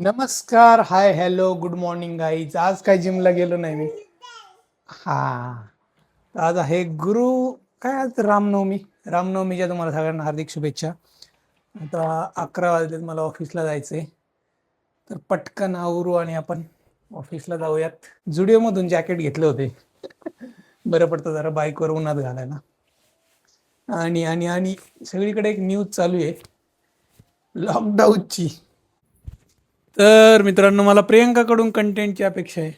नमस्कार, हाय, hello, good morning guys. आज काय जिमला गेलो नाही मी. हा, आज आहे काय आज रामनवमी. रामनवमीच्या तुम्हाला सगळ्यांना हार्दिक शुभेच्छा. आता 11 वाजलेत, मला ऑफिसला जायचंय. तर पटकन आवरू आणि आपण ऑफिसला जाऊयात. जुडिओमधून जॅकेट घेतले होते. बरं पडतं जरा बाईकवर उन्हात घालायला. आणि आणि आणि सगळीकडे एक न्यूज चालू आहे लॉकडाऊनची. तर मित्रांनो, मला प्रियंकाकडून कंटेंटची अपेक्षा आहे.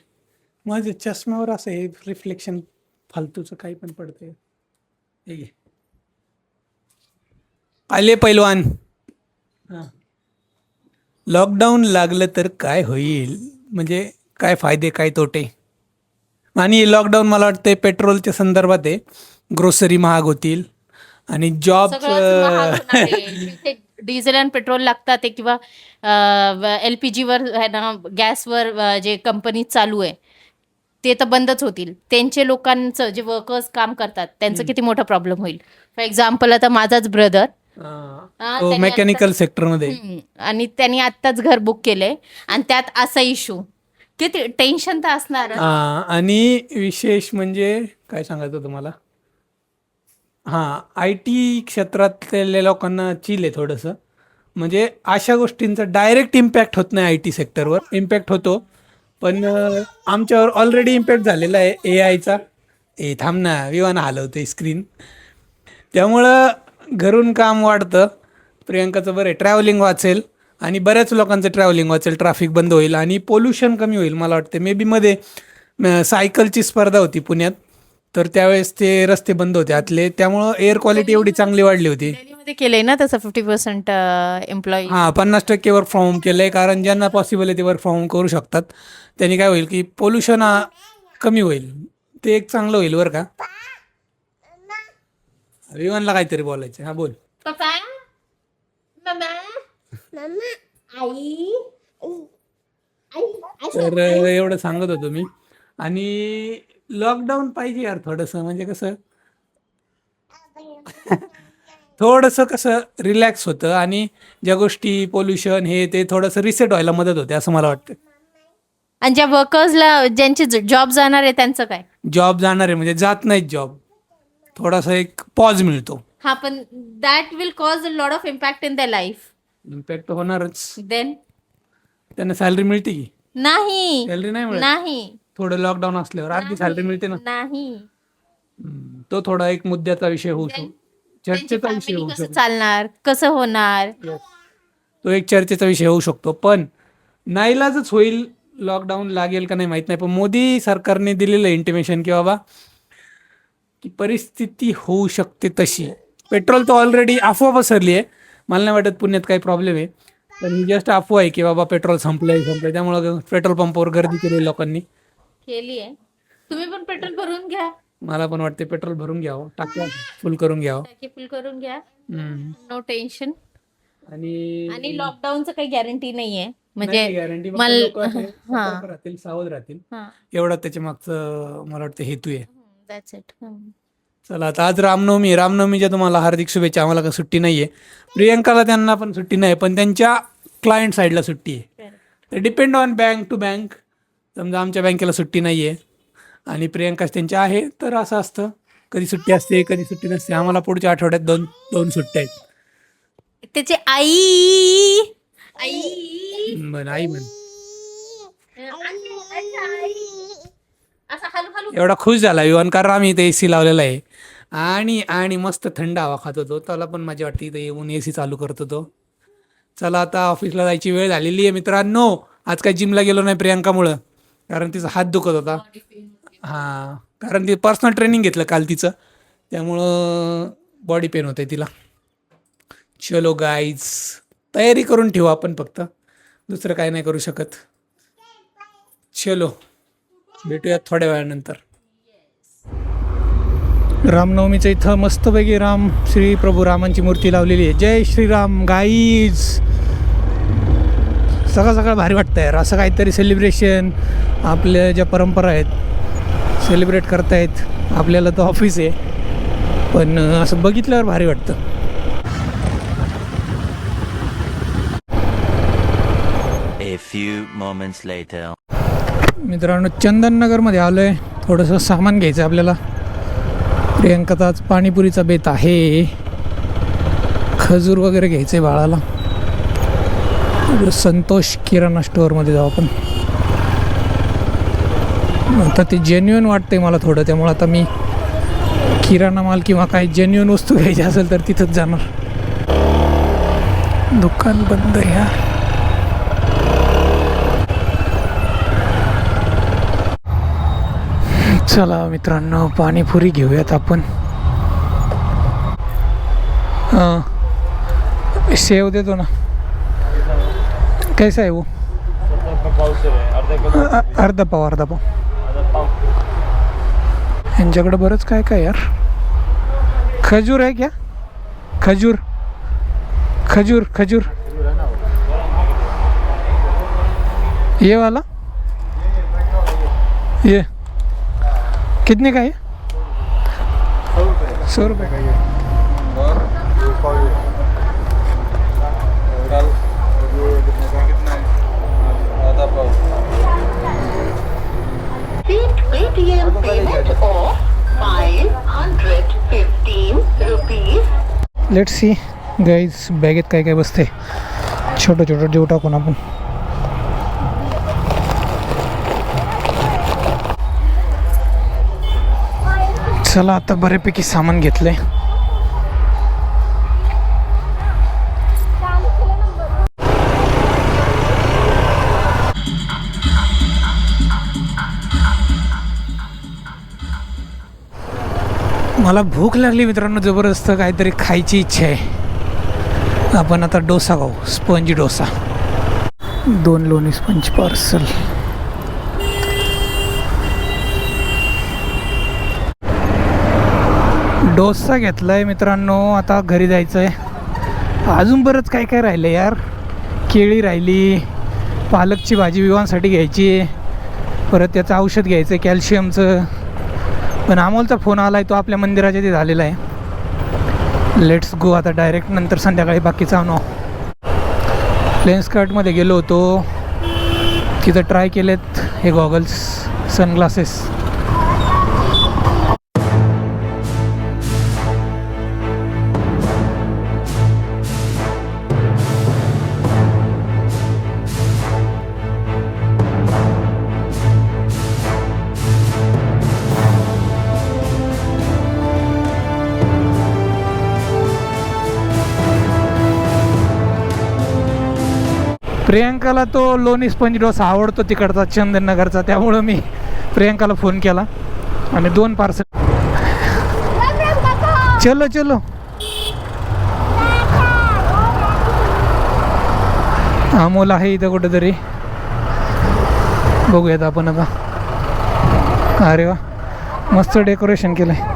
माझ्या चष्म्यावर असं हे रिफ्लेक्शन फालतूचं काही पण पडतंय. हे घे. आले पैलवान. हां, लॉकडाऊन लागलं तर काय होईल, म्हणजे काय फायदे काय तोटे. आणि लॉकडाऊन मला वाटते पेट्रोलच्या संदर्भात आहे. ग्रोसरी महाग होतील आणि जॉब सगळंच महाग होणार आहे. जिथे डिझेल आणि पेट्रोल लागतात ते किंवा LPG वर आहे ना, गॅसवर जे कंपनी चालू आहे ते तर बंदच होतील. त्यांचे लोकांचं जे वर्कर्स काम करतात त्यांचं किती मोठा प्रॉब्लेम होईल. फॉर एक्झाम्पल आता माझाच ब्रदर त्यांनी मेकॅनिकल सेक्टरमध्ये. आणि त्यांनी आत्ताच घर बुक केलंय आणि त्यात असा इश्यू, किती टेन्शन तर असणार. आणि विशेष म्हणजे काय सांगायचं तुम्हाला, IT क्षेत्रातल्या लोकांना चिल आहे थोडंसं. म्हणजे अशा गोष्टींचा डायरेक्ट इम्पॅक्ट होत नाही. IT सेक्टरवर इम्पॅक्ट होतो, पण आमच्यावर ऑलरेडी इम्पॅक्ट झालेला आहे AIचा. थांब ना, विमान हलवते स्क्रीन. त्यामुळं घरून काम वाढतं. प्रियंकाचं बरं आहे, ट्रॅव्हलिंग वाचेल आणि बऱ्याच लोकांचं ट्रॅव्हलिंग वाचेल. ट्रॅफिक बंद होईल आणि पोल्युशन कमी होईल. मला वाटते मे बी मध्ये सायकलची स्पर्धा होती पुण्यात, तर त्यावेळेस ते रस्ते बंद होते आतले, त्यामुळं एअर क्वालिटी एवढी चांगली वाढली होती. दिल्लीमध्ये केलंय ना तसं 50% एम्प्लॉई. 50% वर्क फ्रॉम होम केलं आहे, कारण ज्यांना पॉसिबल आहे ते वर्क फ्रॉम होम करू शकतात. त्यांनी काय होईल की पोल्युशन कमी होईल. ते एक चांगलं होईल बरं का. विमानला काहीतरी बोलायचं. हा, बोल. पप्पा, मम्मा, आई, तर एवढं सांगत होतो मी. आणि लॉकडाऊन पाहिजे यार थोडंसं, म्हणजे कसं थोडंसं कसं रिलॅक्स होतं आणि ज्या गोष्टी पोल्युशन हे ते थोडंसं रिसेट व्हायला मदत होते असं मला वाटतं. आणि ज्या वर्कर्सला ज्यांचे जॉब जाणार आहे त्यांचं काय? जॉब जाणार आहे म्हणजे जात नाहीत जॉब, थोडासा एक पॉज मिळतो. हा, पण that will cause a lot of impact in the life. Impact होणारच. देन त्यांना सॅलरी मिळते की? नाही, सॅलरी नाही मिळत. नाही, थोडं लॉकडाऊन असल्यावर अर्धी सॅलरी मिळते ना. नाही. तो थोडा एक मुद्द्याचा विषय होऊ शकतो, त्यांची चर्चेचा विषय फॅमिली होऊ कसं शकतो. चालणार, कसं होणार? तो एक चर्चेचा विषय होऊ शकतो. पण नाईलाजच होईल. लॉकडाऊन लागेल का नाही माहीत नाही, पण मोदी सरकारने दिलेलं इंटिमेशन की बाबा की परिस्थिती होऊ शकते तशी. पेट्रोल तर ऑलरेडी अफवा पसरली आहे. मला नाही वाटत पुण्यात काही प्रॉब्लेम आहे, पण ही जस्ट अफवा आहे की बाबा पेट्रोल संपलंय. त्यामुळं पेट्रोल पंपावर गर्दी केली लोकांनी. केली आहे. तुम्ही पण पेट्रोल भरून घ्या. मला पण वाटते पेट्रोल भरून घ्यावं, टाक्या फुल करून घ्यावं. टाकी फुल करून घ्या. हम्म. No tension. आणि आणि लॉकडाऊनचं काही गॅरंटी नाहीये. म्हणजे गॅरंटी हां. राहतील, सावध राहतील, हां. एवढा त्याच्या मागचं मला वाटतं हेतू आहे. That's it. चला, आता आज रामनवमी. रामनवमीच्या तुम्हाला हार्दिक शुभेच्छा. आम्हाला काही सुट्टी नाही आहे. प्रियंकाला त्यांना पण सुट्टी नाही, पण त्यांच्या क्लायंट साईडला सुट्टी आहे. ते depend on bank to bank. समजा आमच्या बँकेला सुट्टी नाही आहे आणि प्रियंकाच त्यांच्या आहे, तर असं असतं, कधी सुट्टी असते कधी सुट्टी नसते. आम्हाला पुढच्या आठवड्यात दोन सुट्ट्या आहेत. त्याची आई बरं, आई म्हण. असं हलू एवढा खुश झाला विवान, कारण आम्ही इथे AC लावलेला आहे आणि मस्त थंड हवा खात होतो. त्याला पण माझी वाटते इथे येऊन AC चालू करत होतो. चला, आता ऑफिसला जायची वेळ झालेली आहे मित्रांनो. आज काय जिमला गेलो नाही प्रियंकामुळं, कारण तिचा हात दुखत होता. कारण ती पर्सनल ट्रेनिंग घेतलं काल तिचं, त्यामुळं बॉडी पेन होते तिला. चलो गाईज, तयारी करून ठेवू आपण, फक्त दुसरं काय नाही करू शकत. चलो, भेटूयात थोड्या वेळानंतर. रामनवमीचं इथं मस्तपैकी श्री प्रभू रामांची मूर्ती लावलेली आहे. जय श्रीराम गाईज. सकाळ सकाळ भारी वाटतं यार, असं काहीतरी सेलिब्रेशन. आपल्या ज्या परंपरा आहेत सेलिब्रेट करतायत. आपल्याला तर ऑफिस आहे, पण असं बघितल्यावर भारी वाटतं. A few moments later. मित्रांनो चंदननगरमध्ये आलो आहे, थोडंसं सामान घ्यायचं आपल्याला. प्रियंकाचा आज पाणीपुरीचा बेत आहे. खजूर वगैरे घ्यायचं आहे बाळाला. संतोष किराणा स्टोअरमध्ये जाऊ आपण. आता ते जेन्युइन वाटतंय मला थोडं, त्यामुळे आता मी किराणा माल किंवा काही जेन्युइन वस्तू घ्यायची असेल तर तिथंच जाणार. दुकान बंद ह्या. चला मित्रांनो पाणीपुरी घेऊयात आपण. सेव देतो ना. कैसा आहे वो? अर्धा पाव. यांच्याकडे बरंच काय काय यार. खजूर आहे क्या? खजूर ये वाला ये कितने का है? 100 रुपये का ये. Paytm payment of 515 rupees. Let's see guys, बॅगेत काय काय बसते. छोटं देऊ टाकून आपण. चला आता बऱ्यापैकी सामान घेतलंय. मला भूक लागली मित्रांनो, जबरदस्त काहीतरी खायची इच्छा आहे. आपण आता डोसा खाऊ, स्पंज डोसा. 2 लोणी स्पंज पार्सल. डोसा घेतलाय मित्रांनो. आता घरी जायचं आहे. अजून बरंच काय काय राहिलं यार. केळी राहिली, पालकची भाजी विवाहासाठी घ्यायची, परत त्याचं औषध घ्यायचं कॅल्शियमचं. पण अमोलचा फोन आला आहे, तो आपल्या मंदिराच्या तिथे झालेला आहे. लेट्स गो आता डायरेक्ट. नंतर संध्याकाळी बाकीचं आणू. लेन्सकार्टमध्ये गेलो होतो, तिथं ट्राय केलेत हे गॉगल्स, सनग्लासेस. प्रियंकाला तो लोणी स्पंज डोसा आवडतो तिकडचा, चंदननगरचा. त्यामुळं मी प्रियंकाला फोन केला आणि 2 पार्सल. चलो अमोल आहे इथं कुठेतरी. बघूयात आपण आता. अरे वा, मस्त डेकोरेशन केलंय.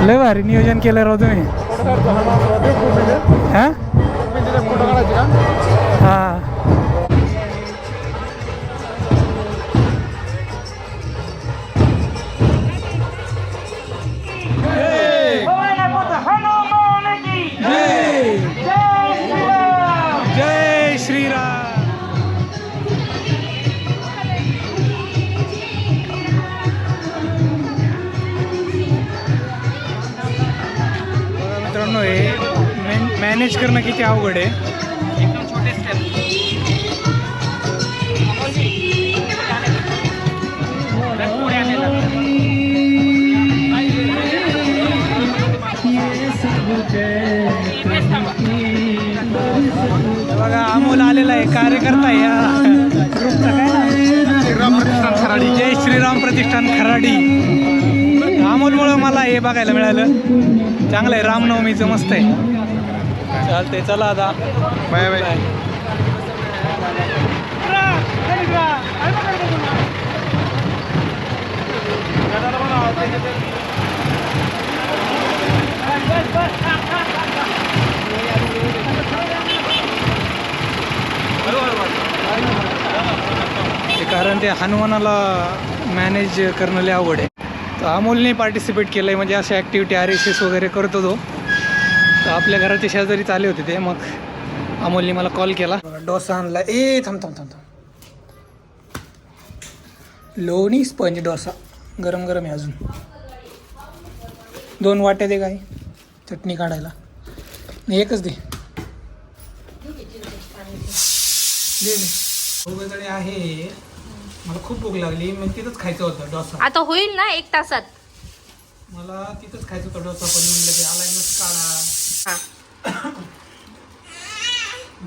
लय भारी नियोजन केलं राव तुम्ही. हां हां. जय श्रीराम. मित्रांनो हे मॅनेज करणं किती अवघड आहे. एकदम छोटे स्टेप. बघा अमोल आलेला आहे, कार्यकर्ता आहे या ग्रुपचा. काय जय श्रीराम प्रतिष्ठान खराडी. अमोलमुळं मला हे बघायला मिळालं. चांगलं आहे, रामनवमीचं मस्त आहे. चालतंय, चला आता बाय बाय. कारण ते हनुमानाला मॅनेज करणं लय अवघड आहे. तर अमोलने पार्टिसिपेट केलं आहे, म्हणजे अशा ॲक्टिव्हिटी RSS वगैरे करतो तो. तर आपल्या घराच्या शेजारीच आले होते ते. मग अमोलने मला कॉल केला, डोसा आणला. थांब थांब थांब थांब. लोणी स्पंज डोसा गरम गरम आहे अजून. 2 वाट्या दे काय चटणी काढायला. नाही एकच दे. दे दे आहे. मला खूप भूक लागली, मग तिथंच खायचं होतं डोसा. आता होईल ना 1 तासात. मला तिथंच खायचं होतं डोसा, पण म्हणलं ते आलाय मस्त काढा.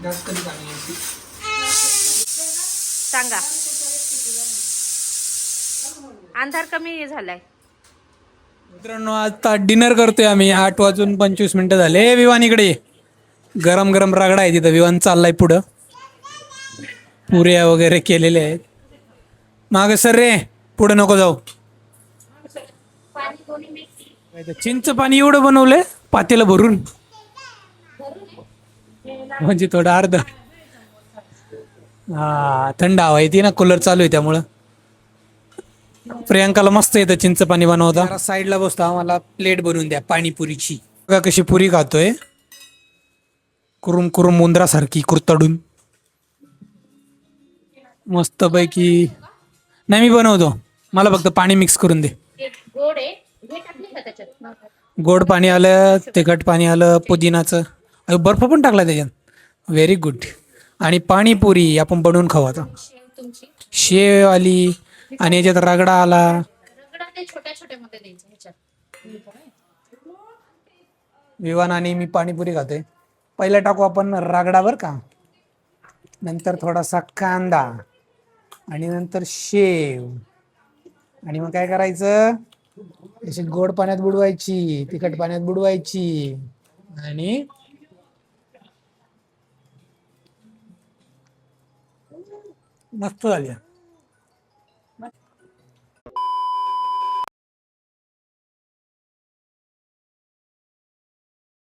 जास्त कधी काढली सांगा. अंधार कमी झालाय. मित्रांनो, आता डिनर करतोय आम्ही. 8:25 झाले. विवान इकडे गरम गरम रगडा आहे तिथं. विवान चाललाय पुढं. पुऱ्या वगैरे केलेल्या आहेत. माग सर रे, पुढं नको जाऊ. चिंच पाणी एवढं बनवलंय पातेलं भरून, म्हणजे थोडं अर्ध. हा, थंड हवा येते ना, कूलर चालू आहे त्यामुळं. प्रियांकाला मस्त येतं चिंच पाणी बनवता. साईडला बसतो, आम्हाला प्लेट बनवून द्या पाणीपुरीची. बघा कशी पुरी खातोय, कुरुम कुरुम उंदरासारखी कुरतडून. मस्त पैकी. नाही, मी बनवतो. मला फक्त पाणी मिक्स करून दे. गोड आहे, हे टाकले का त्याच्यात? गोड पाणी आलं, तिखट पाणी आलं, पुदिनाचं. अरे बर्फ पण टाकला त्याच्यात. Very good. आणि पाणीपुरी आपण बनवून खाऊ आता. तुमची शेव आली आणि याच्यात रगडा आला. रगडा ते छोट्या छोट्या मध्ये द्यायचं ह्याच्यात. विवान आणि मी पाणीपुरी खातोय. पहिला टाकू आपण रगडा बर का, नंतर थोडासा कांदा, आणि नंतर शेव. आणि मग काय करायचं, अशी गोड पाण्यात बुडवायची, तिखट पाण्यात बुडवायची, आणि मस्त झाली.